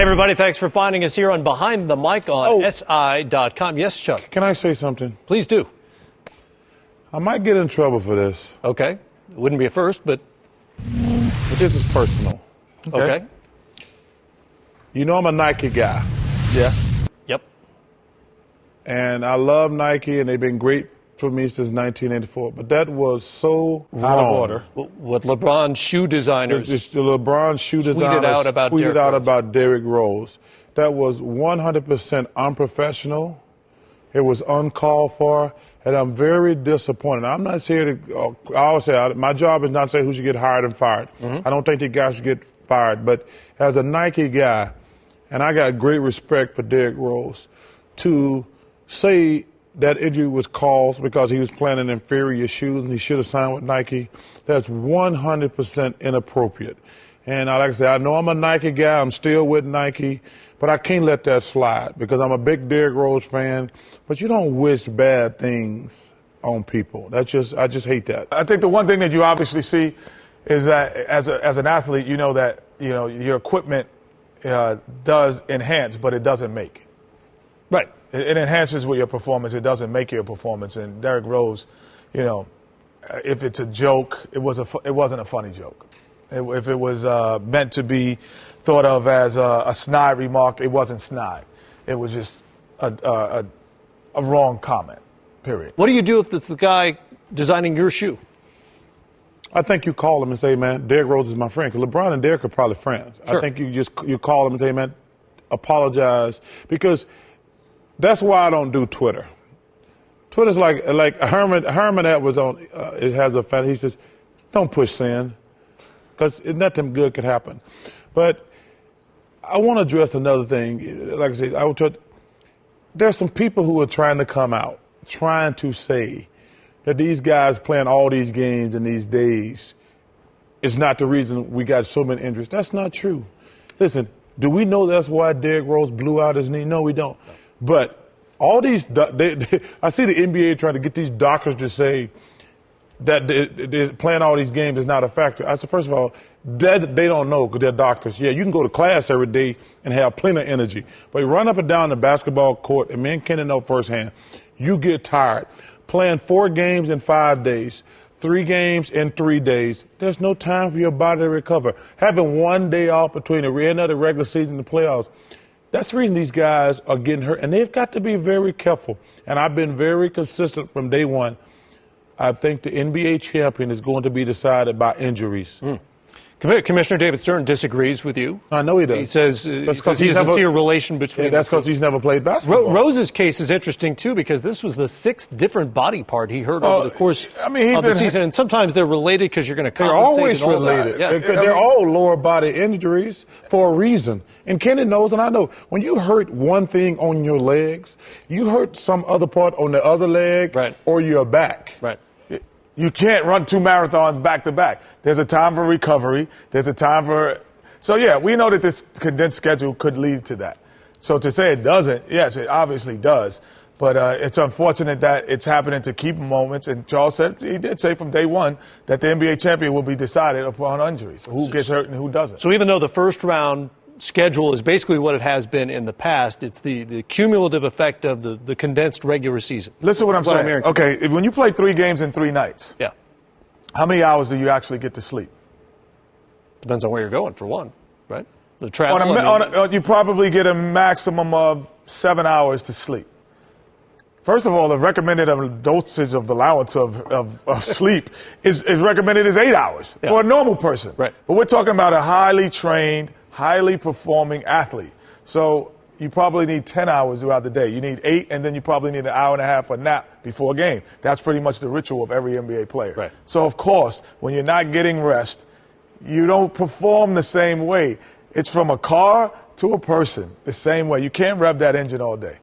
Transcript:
Hey everybody, thanks for finding us here on Behind the Mic on SI.com. Yes, Chuck. Can I say something? Please do. I might get in trouble for this. Okay. It wouldn't be a first, but This is personal. okay. You know I'm a Nike guy. Yes. Yep. And I love Nike, and they've been great for me since 1984. But that was so out of order. What LeBron's shoe designers The LeBron shoe designers tweeted out about Derrick Rose. That was 100% unprofessional. It was uncalled for. And I'm very disappointed. I'm not here to, I always say, my job is not to say who should get hired and fired. I don't think the guy should get fired. But as a Nike guy, and I got great respect for Derrick Rose, to say that injury was caused because he was playing in inferior shoes and he should have signed with Nike, that's 100% inappropriate. And like I said, I know I'm a Nike guy. I'm still with Nike. But I can't let that slide because I'm a big Derrick Rose fan. But you don't wish bad things on people. I just hate that. I think the one thing that you obviously see is that as an athlete, you know that your equipment does enhance, but it doesn't make. Right. It enhances with your performance. It doesn't make your performance. And Derrick Rose, if it's a joke, it wasn't a funny joke. If it was meant to be thought of as a snide remark, it wasn't snide. It was just a wrong comment, period. What do you do if it's the guy designing your shoe? I think you call him and say, man, Derrick Rose is my friend. Because LeBron and Derrick are probably friends. Sure. I think you call him and say, man, apologize. Because that's why I don't do Twitter. Twitter's like Herman that was on, it has a fan, he says, don't push sin. Because nothing good could happen. But I want to address another thing. Like I said, there's some people who are trying to come out, trying to say that these guys playing all these games in these days is not the reason we got so many injuries. That's not true. Listen, do we know that's why Derrick Rose blew out his knee? No, we don't. But all these, I see the NBA trying to get these doctors to say that playing all these games is not a factor. I said, first of all, they don't know because they're doctors. Yeah, you can go to class every day and have plenty of energy. But you run up and down the basketball court, and me and Kenny know firsthand, you get tired. Playing 4 games in 5 days, 3 games in 3 days, there's no time for your body to recover. Having 1 day off between the end of the regular season and the playoffs, that's the reason these guys are getting hurt. And they've got to be very careful. And I've been very consistent from day one. I think the NBA champion is going to be decided by injuries. Commissioner David Stern disagrees with you. I know he does. He says he doesn't see a relation between them. That's because he's never played basketball. Rose's case is interesting, too, because this was the 6th different body part he hurt over the course of the season. And sometimes they're related because you're going to compensate. They're always related. Yeah. They're all lower body injuries for a reason. And Kenny knows, and I know, when you hurt one thing on your legs, you hurt some other part on the other leg or your back. Right. You can't run 2 marathons back to back. There's a time for recovery. There's a time for. So, yeah, we know that this condensed schedule could lead to that. So to say it doesn't, yes, it obviously does. But it's unfortunate that it's happening to keep moments. And Charles said, he did say from day one that the NBA champion will be decided upon injuries. Who gets hurt and who doesn't. So even though the first round schedule is basically what it has been in the past, it's the cumulative effect of the condensed regular season. Listen to what I'm saying. Okay, when you play 3 games in 3 nights, how many hours do you actually get to sleep? Depends on where you're going, for one, right? The travel. You probably get a maximum of 7 hours to sleep. First of all, the recommended dosage of allowance of sleep is recommended as 8 hours for a normal person. Right. But we're talking about a highly trained, highly performing athlete. So you probably need 10 hours throughout the day. You need 8, and then you probably need an hour and a half for a nap before a game. That's pretty much the ritual of every NBA player. Right. So, of course, when you're not getting rest, you don't perform the same way. It's from a car to a person, the same way. You can't rev that engine all day.